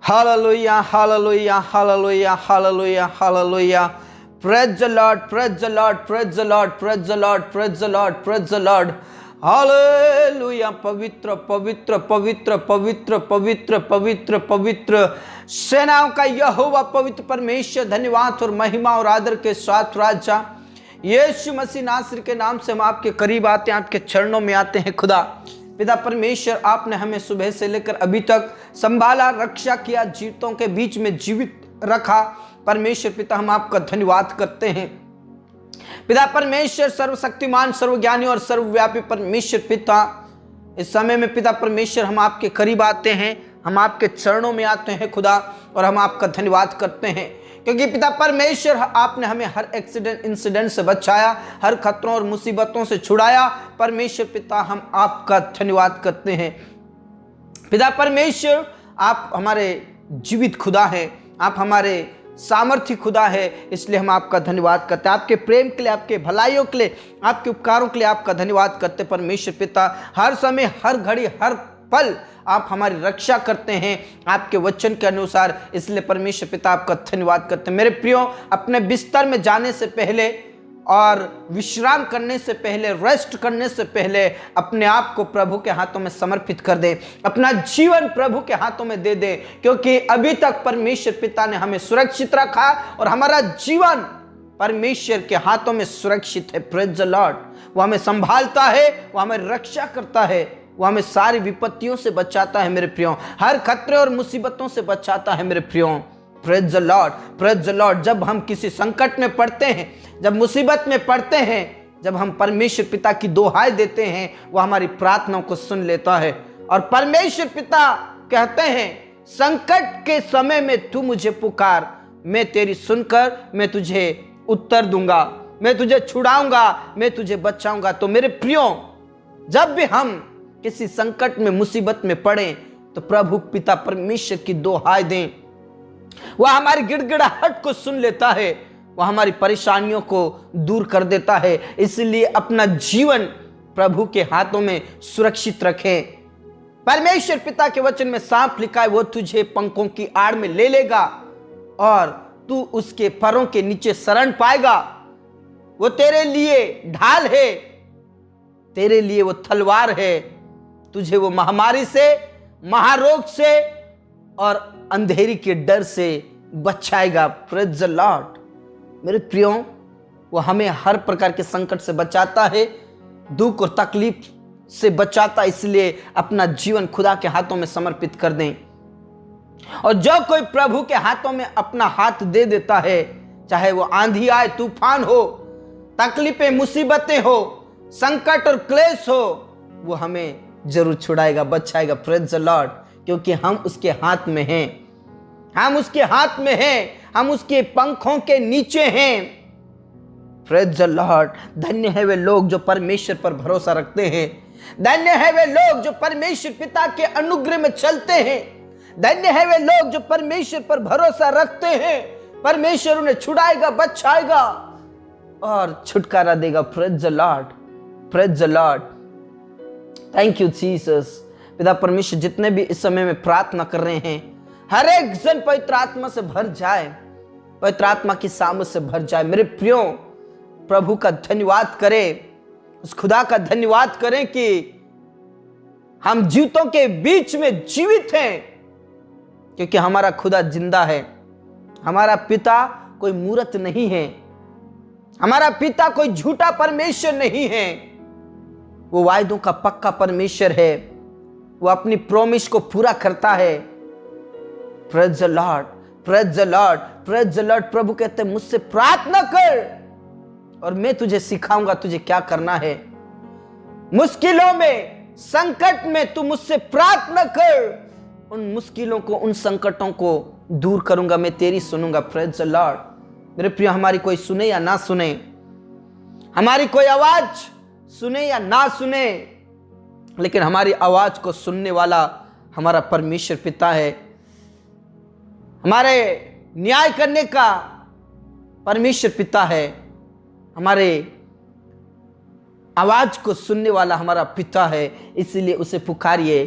Hallelujah, hallelujah, hallelujah, hallelujah, hallelujah. Praise the Lord, praise the Lord, praise the Lord, praise the Lord, praise the Lord, praise the Lord. Hallelujah. पवित्र पवित्र पवित्र पवित्र पवित्र पवित्र पवित्र सेनाओं का यहोवा पवित्र परमेश्वर, धन्यवाद और महिमा और आदर के साथ राजा यीशु मसीह नासरी के नाम से हम आपके करीब आते हैं, आपके चरणों में आते हैं। खुदा पिता परमेश्वर, आपने हमें सुबह से लेकर अभी तक संभाला, रक्षा किया, जीवितों के बीच में जीवित रखा। परमेश्वर पिता, हम आपका धन्यवाद करते हैं। पिता परमेश्वर, सर्वशक्तिमान, सर्वज्ञानी और सर्वव्यापी परमेश्वर पिता, इस समय में पिता परमेश्वर हम आपके करीब आते हैं, हम आपके चरणों में आते हैं खुदा, और हम आपका धन्यवाद करते हैं क्योंकि पिता परमेश्वर आपने हमें हर एक्सीडेंट इंसिडेंट से बचाया, हर खतरों और मुसीबतों से छुड़ाया। परमेश्वर पिता, हम आपका धन्यवाद करते हैं। पिता परमेश्वर, आप हमारे जीवित खुदा हैं, आप हमारे सामर्थ्य खुदा है, इसलिए हम आपका धन्यवाद करते हैं। आपके प्रेम के लिए, आपके भलाइयों के लिए, आपके उपकारों के लिए आपका धन्यवाद करते हैं। परमेश्वर पिता, हर समय, हर घड़ी, हर पल आप हमारी रक्षा करते हैं आपके वचन के अनुसार, इसलिए परमेश्वर पिता आपका धन्यवाद करते हैं। मेरे प्रियो, अपने बिस्तर में जाने से पहले और विश्राम करने से पहले, रेस्ट करने से पहले अपने आप को प्रभु के हाथों में समर्पित कर दे, अपना जीवन प्रभु के हाथों में दे दे, क्योंकि अभी तक परमेश्वर पिता ने हमें सुरक्षित रखा और हमारा जीवन परमेश्वर के हाथों में सुरक्षित है। Praise the Lord. वो हमें संभालता है, वो हमें रक्षा करता है, वो हमें सारी विपत्तियों से बचाता है मेरे प्रियो, हर खतरे और मुसीबतों से बचाता है मेरे प्रियो। Praise the Lord, praise the Lord. जब हम किसी संकट में पड़ते हैं, जब मुसीबत में पड़ते हैं, जब हम परमेश्वर पिता की दुहाई देते हैं, वो हमारी प्रार्थनाओं को सुन लेता है। और परमेश्वर पिता कहते हैं, संकट के समय में तू मुझे पुकार, मैं तेरी सुनकर मैं तुझे उत्तर दूंगा, मैं तुझे छुड़ाऊंगा, मैं तुझे बचाऊंगा। तो मेरे प्रियो, जब भी हम किसी संकट में, मुसीबत में पड़े, तो प्रभु पिता परमेश्वर की दुहाई दें। वह हमारी गिड़गिड़ाहट को सुन लेता है, वह हमारी परेशानियों को दूर कर देता है। इसलिए अपना जीवन प्रभु के हाथों में सुरक्षित रखें। परमेश्वर पिता के वचन में साफ लिखा है, वो तुझे पंखों की आड़ में ले लेगा और तू उसके परों के नीचे शरण पाएगा। वो तेरे लिए ढाल है, तेरे लिए वो तलवार है, तुझे वो महामारी से, महारोग से और अंधेरी के डर से बचाएगा। Praise the Lord. मेरे प्रियो, वो हमें हर प्रकार के संकट से बचाता है, दुख और तकलीफ से बचाता, इसलिए अपना जीवन खुदा के हाथों में समर्पित कर दें। और जो कोई प्रभु के हाथों में अपना हाथ दे देता है, चाहे वो आंधी आए, तूफान हो, तकलीफें, मुसीबतें हो, संकट और क्लेश हो, वो हमें जरूर छुड़ाएगा, बचाएगा। Praise the Lord. क्योंकि हम उसके हाथ में हैं, हम उसके हाथ में हैं, हम उसके पंखों के नीचे हैं। Praise the Lord. धन्य है वे लोग जो परमेश्वर पर भरोसा रखते हैं, धन्य है वे लोग जो परमेश्वर पिता के अनुग्रह में चलते हैं, धन्य है वे लोग जो परमेश्वर पर भरोसा रखते हैं। परमेश्वर उन्हें छुड़ाएगा, बचाएगा और छुटकारा देगा। Praise the Lord, praise the Lord. Thank you Jesus. पिता परमेश्वर, जितने भी इस समय में प्रार्थना कर रहे हैं, हर एक जन पवित्र आत्मा से भर जाए, पवित्र आत्मा की सामर्थ से भर जाए। मेरे प्रियो, प्रभु का धन्यवाद करें, उस खुदा का धन्यवाद करें कि हम जीवितों के बीच में जीवित हैं, क्योंकि हमारा खुदा जिंदा है। हमारा पिता कोई मूर्त नहीं है, हमारा पिता कोई झूठा परमेश्वर नहीं है। वो वायदों का पक्का परमेश्वर है, वो अपनी प्रॉमिस को पूरा करता है। Praise the Lord, praise the Lord, praise the Lord. प्रभु कहते हैं, मुझसे प्रार्थना कर और मैं तुझे सिखाऊंगा तुझे क्या करना है। मुश्किलों में, संकट में तू मुझसे प्रार्थना कर, उन मुश्किलों को, उन संकटों को दूर करूंगा, मैं तेरी सुनूंगा। Praise the Lord. मेरे प्रिय, हमारी कोई सुने या ना सुने, हमारी कोई आवाज सुने या ना सुने, लेकिन हमारी आवाज को सुनने वाला हमारा परमेश्वर पिता है। हमारे न्याय करने का परमेश्वर पिता है, हमारे आवाज को सुनने वाला हमारा पिता है, इसलिए उसे पुकारिए।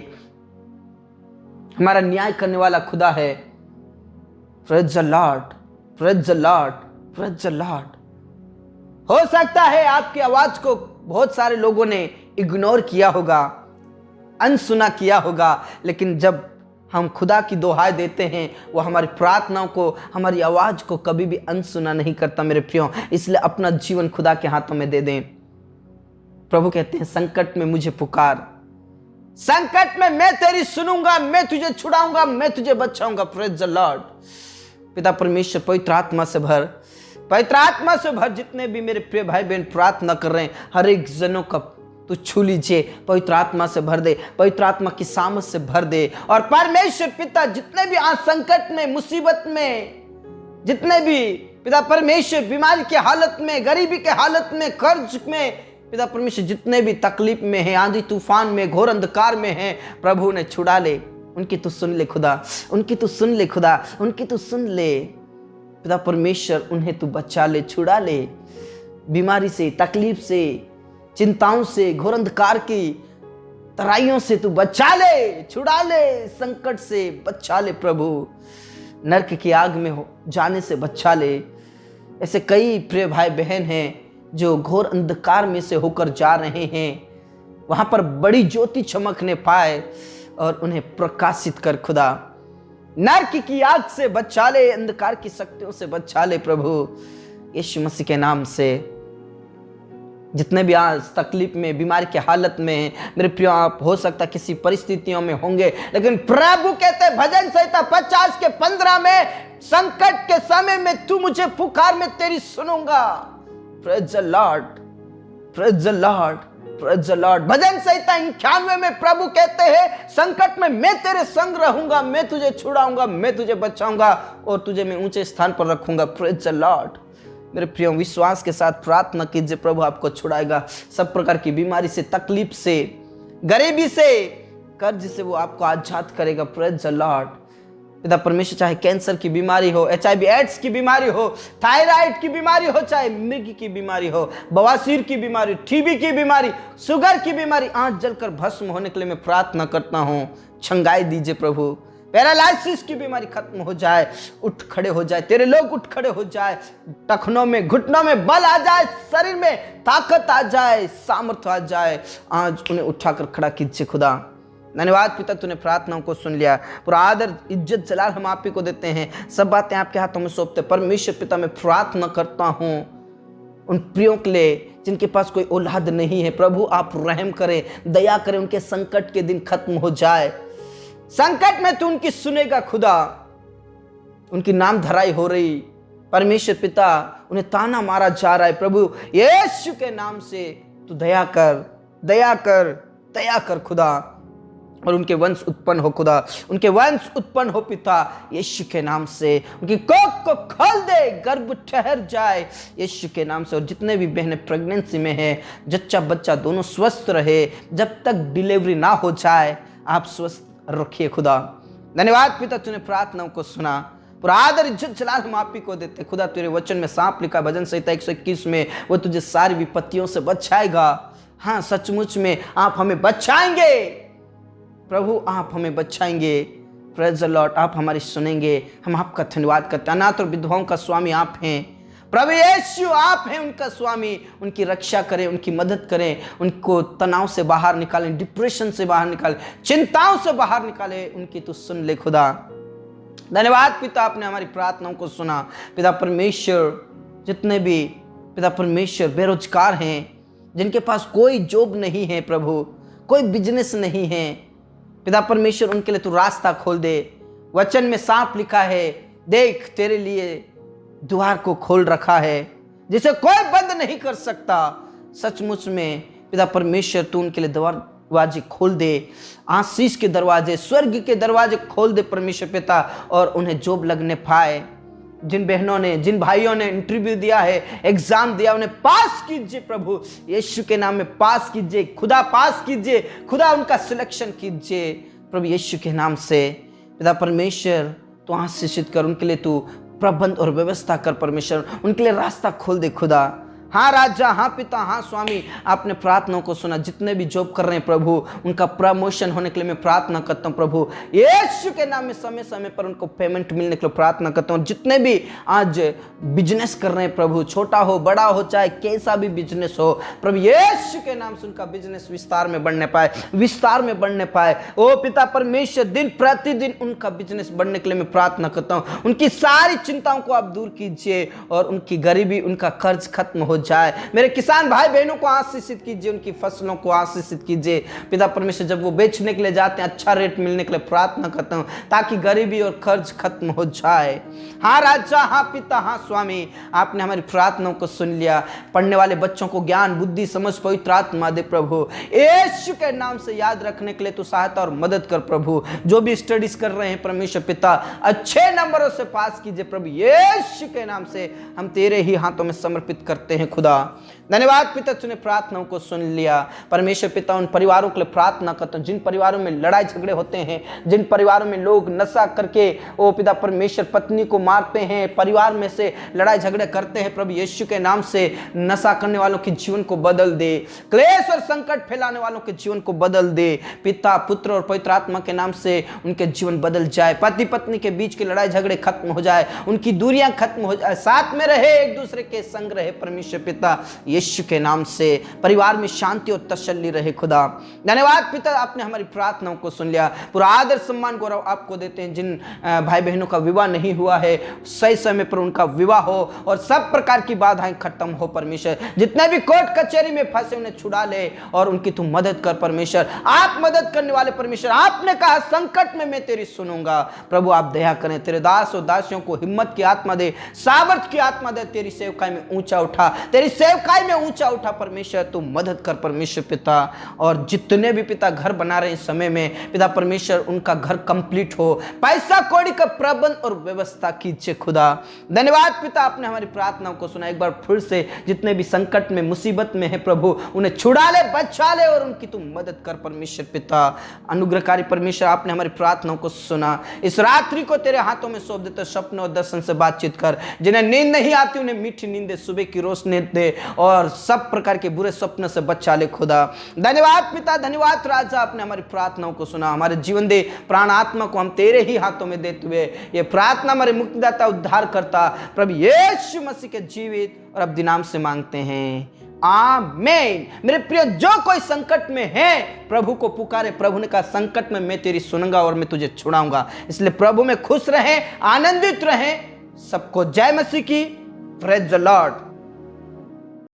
हमारा न्याय करने वाला खुदा है, praise the Lord, praise the Lord, praise the Lord. हो सकता है आपकी आवाज को बहुत सारे लोगों ने इग्नोर किया होगा, अनसुना किया होगा, लेकिन जब हम खुदा की दुहाई देते हैं, वो हमारी प्रार्थनाओं को, हमारी आवाज को कभी भी अनसुना नहीं करता मेरे प्रियो। इसलिए अपना जीवन खुदा के हाथों में दे दें। प्रभु कहते हैं, संकट में मुझे पुकार, संकट में मैं तेरी सुनूंगा, मैं तुझे छुड़ाऊंगा, मैं तुझे बचाऊंगा। Praise the Lord. पिता परमेश्वर पवित्र आत्मा से भर, पवित्र आत्मा से भर। जितने भी मेरे प्रिय भाई बहन प्रार्थना कर रहे हैं, हर एक जनों का तू छू लीजिए, पवित्र आत्मा से भर दे, पवित्र आत्मा की सामर्थ से भर दे। और परमेश्वर पिता जितने भी आज संकट में, मुसीबत में, जितने भी पिता परमेश्वर बीमारी की हालत में, गरीबी के हालत में, कर्ज में, पिता परमेश्वर जितने भी तकलीफ में है, आंधी तूफान में, घोर अंधकार में है, प्रभु ने छुड़ा ले। उनकी तू सुन ले खुदा, उनकी तू सुन ले खुदा, उनकी तू सुन ले पिता परमेश्वर। उन्हें तू बचा ले, छुड़ा ले बीमारी से, तकलीफ से, चिंताओं से, घोर अंधकार की तराइयों से तू बचा ले, छुड़ा ले, संकट से बचा ले प्रभु, नरक की आग में हो जाने से बचा ले। ऐसे कई प्रिय भाई बहन हैं जो घोर अंधकार में से होकर जा रहे हैं, वहां पर बड़ी ज्योति चमकने पाए और उन्हें प्रकाशित कर खुदा। नरक की आग से बचा ले, अंधकार की शक्तियों से बचा ले प्रभु, यीशु मसीह के नाम से। जितने भी आज तकलीफ में, बीमारी की हालत में हैं मेरे प्रियो, आप हो सकता किसी परिस्थितियों में होंगे, लेकिन प्रभु कहते हैं भजन संहिता 50 के 15 में, संकट के समय में तू मुझे पुकार, मैं तेरी सुनूंगा। Praise the Lord, praise the Lord, praise the Lord. भजन संहिता 91 में प्रभु कहते हैं, संकट में मैं तेरे संग रहूंगा, मैं तुझे छुड़ाऊंगा, मैं तुझे बचाऊंगा और तुझे मैं ऊंचे स्थान पर रखूंगा। Praise the Lord. मेरे प्रियो, विश्वास के साथ प्रार्थना कीजिए, प्रभु आपको छुड़ाएगा सब प्रकार की बीमारी से, तकलीफ से, गरीबी से, कर्ज से वो आपको आजाद करेगा। Praise the Lord. पिता परमेश्वर, चाहे कैंसर की बीमारी हो, HIV एड्स की बीमारी हो, थायराइड की बीमारी हो, चाहे मृग की बीमारी हो, बवासीर की बीमारी, TB की बीमारी, शुगर की बीमारी, आंख जलकर भस्म होने के लिए मैं प्रार्थना करता हूं, छंगाई दीजिए प्रभु। पैरालिसिस की बीमारी खत्म हो जाए, उठ खड़े हो जाए, तेरे लोग उठ खड़े हो जाए, टखनों में, घुटनों में बल आ जाए, शरीर में ताकत आ जाए, सामर्थ्य आ जाए। आज उन्हें उठाकर खड़ा कीजिए खुदा। धन्यवाद पिता, तूने प्रार्थनाओं को सुन लिया। पूरा आदर, इज्जत, जलाल हम आप ही को देते हैं। सब बातें आपके हाथों में सौंपते। परमेश्वर पिता, मैं प्रार्थना करता हूं उन प्रियों के लिए जिनके पास कोई औलाद नहीं है, प्रभु आप रहम करें, दया करें, उनके संकट के दिन खत्म हो जाए। संकट में तू उनकी सुनेगा खुदा। उनकी नाम धराई हो रही, परमेश्वर पिता, उन्हें ताना मारा जा रहा है, प्रभु यीशु के नाम से तू दया कर, दया कर, दया कर खुदा, और उनके वंश उत्पन्न हो खुदा, उनके वंश उत्पन्न हो पिता, यीशु के नाम से। उनकी कोख को खोल दे, गर्भ ठहर जाए यीशु के नाम से। और जितने भी बहनें प्रेगनेंसी में हैं, जच्चा बच्चा दोनों स्वस्थ रहे, जब तक डिलीवरी ना हो जाए आप स्वस्थ रखिए खुदा। धन्यवाद पिता, तूने प्रार्थनाओं को सुना। पूरा आदर, इज्जत, जलाल हम आप ही को देते खुदा। तेरे वचन में सांप लिखा, भजन संहिता 121 में, वो तुझे सारी विपत्तियों से बचाएगा। हाँ, सचमुच में आप हमें बचाएंगे प्रभु, आप हमें बचाएंगे। Praise the Lord. आप हमारी सुनेंगे, हम आपका धन्यवाद करते हैं। अनाथ और विधवाओं का स्वामी आप हैं प्रभु यीशु, आप हैं उनका स्वामी। उनकी रक्षा करें, उनकी मदद करें, उनको तनाव से बाहर निकालें, डिप्रेशन से बाहर निकालें, चिंताओं से बाहर निकालें। उनकी तो सुन ले खुदा। धन्यवाद पिता, आपने हमारी प्रार्थनाओं को सुना। पिता परमेश्वर, जितने भी पिता परमेश्वर बेरोजगार हैं, जिनके पास कोई जॉब नहीं है प्रभु, कोई बिजनेस नहीं है, पिता परमेश्वर उनके लिए तू रास्ता खोल दे। वचन में सांप लिखा है, देख तेरे लिए द्वार को खोल रखा है जिसे कोई बंद नहीं कर सकता। सचमुच में पिता परमेश्वर तू उनके लिए दरवाजे खोल दे, आशीष के दरवाजे, स्वर्ग के दरवाजे खोल दे परमेश्वर पिता, और उन्हें जॉब लगने पाए। जिन बहनों ने, जिन भाइयों ने इंटरव्यू दिया है, एग्जाम दिया, उन्हें पास कीजिए प्रभु यीशु के नाम में, पास कीजिए खुदा, पास कीजिए खुदा, उनका सिलेक्शन कीजिए प्रभु यीशु के नाम से। पिता परमेश्वर तो आशीषित कर, उनके लिए तू प्रबंध और व्यवस्था कर परमेश्वर, उनके लिए रास्ता खोल दे खुदा। हाँ राजा, हाँ पिता, हाँ स्वामी, आपने प्रार्थनाओं को सुना। जितने भी जॉब कर रहे हैं प्रभु, उनका प्रमोशन होने के लिए मैं प्रार्थना करता हूँ प्रभु, यीशु के नाम में समय समय पर उनको पेमेंट मिलने के लिए प्रार्थना करता हूँ। जितने भी आज बिजनेस कर रहे हैं प्रभु, छोटा हो बड़ा हो, चाहे कैसा भी बिजनेस हो प्रभु, यीशु के नाम से उनका बिजनेस विस्तार में बढ़ने पाए, विस्तार में बढ़ने पाए। ओ पिता परमेश्वर, दिन प्रतिदिन उनका बिजनेस बढ़ने के लिए मैं प्रार्थना करता हूँ। उनकी सारी चिंताओं को आप दूर कीजिए और उनकी गरीबी, उनका कर्ज खत्म हो जाए। मेरे किसान भाई बहनों को आशीषित कीजिए, उनकी फसलों को आशीषित कीजिए पिता परमेश्वर। जब वो बेचने के लिए जाते हैं, अच्छा रेट मिलने के लिए प्रार्थना करता हूं, ताकि गरीबी और कर्ज खत्म हो जाए। हाँ राजा, हाँ पिता, हाँ स्वामी, आपने हमारी प्रार्थनाओं को सुन लिया। पढ़ने वाले बच्चों को ज्ञान, बुद्धि, समझ, पवित्र आत्मा दे प्रभु, यीशु के नाम से याद रखने के लिए तू सहायता और मदद कर प्रभु। जो भी स्टडीज कर रहे हैं परमेश्वर पिता, अच्छे नंबरों से पास कीजिए प्रभु, यीशु के नाम से हम तेरे ही हाथों में समर्पित करते हैं खुदा। धन्यवाद पिता, तूने प्रार्थनाओं को सुन लिया परमेश्वर पिता। उन परिवारों के लिए प्रार्थना करता हूं जिन परिवारों में लड़ाई झगड़े होते हैं, जिन परिवारों में लोग नशा करके ओ पिता परमेश्वर पत्नी को मारते हैं, परिवार में से लड़ाई झगड़े करते हैं प्रभु, यीशु के नाम से नशा करने वालों के जीवन को बदल दे, क्लेश और संकट फैलाने वालों के जीवन को बदल दे पिता, पुत्र और पवित्र आत्मा के नाम से उनके जीवन बदल जाए। पति पत्नी के बीच की लड़ाई झगड़े खत्म हो जाए, उनकी दूरियां खत्म हो जाए, साथ में रहे, एक दूसरे के संग रहे परमेश्वर पिता, यीशु के नाम से परिवार में शांति और तसल्ली रहे खुदा। धन्यवाद पिता, आपने हमारी प्रार्थनाओं को सुन लिया। पूरा आदर सम्मान गौरव आपको देते हैं। जिन भाई बहनों का विवाह नहीं हुआ है, सही समय पर उनका विवाह हो और सब प्रकार की बाधाएं खत्म हो परमेश्वर। जितने भी कोर्ट कचहरी में फंसे उन्हें छुड़ा ले और उनकी तू मदद कर परमेश्वर। आप मदद करने वाले परमेश्वर, आपने कहा संकट में मैं तेरी सुनूंगा प्रभु। आप दया करें, तेरे दास और दासियों को हिम्मत की आत्मा दे, सामर्थ की आत्मा दे, तेरी सेवकाई में ऊंचा उठा, तेरी सेवकाई में ऊंचा उठा परमेश्वर। तू मदद कर परमेश्वर पिता। और जितने भी पिता घर बना रहे हैं समय में पिता परमेश्वर, उनका घर कंप्लीट हो, पैसा कौड़ी का प्रबंध और व्यवस्था कीजिए खुदा। धन्यवाद पिता, आपने हमारी प्रार्थनाओं को सुना। एक बार फिर से जितने भी संकट में, मुसीबत में है प्रभु, उन्हें छुड़ा ले, बचा ले और उनकी तू मदद कर परमेश्वर पिता। अनुग्रहकारी परमेश्वर, आपने हमारी प्रार्थनाओं को सुना। इस रात्रि को तेरे हाथों में सौंप देते, सपनों और दर्शन से बातचीत कर। जिन्हें नींद नहीं आती उन्हें मीठी नींद दे, सुबह की रोशनी दे और सब प्रकार के बुरे सपनों से बचा ले खुदा। धन्यवाद पिता, धन्यवाद राजा, आपने हमारी प्रार्थनाओं को सुना। हमारे जीवन दे, प्राण आत्मा को हम तेरे ही हाथों में देते हुए ये प्रार्थना हमारे मुक्तिदाता, उद्धार करता प्रभु यीशु मसीह के जीवित और अब्दी नाम से मांगते हैं, आमीन। मेरे प्रिय, जो कोई संकट में है प्रभु को पुकारे। प्रभु ने कहा संकट में मैं तेरी सुनूंगा और मैं तुझे छुड़ाऊंगा। इसलिए प्रभु में खुश रहें, आनंदित रहें। सबको जय मसीह की। Praise the Lord.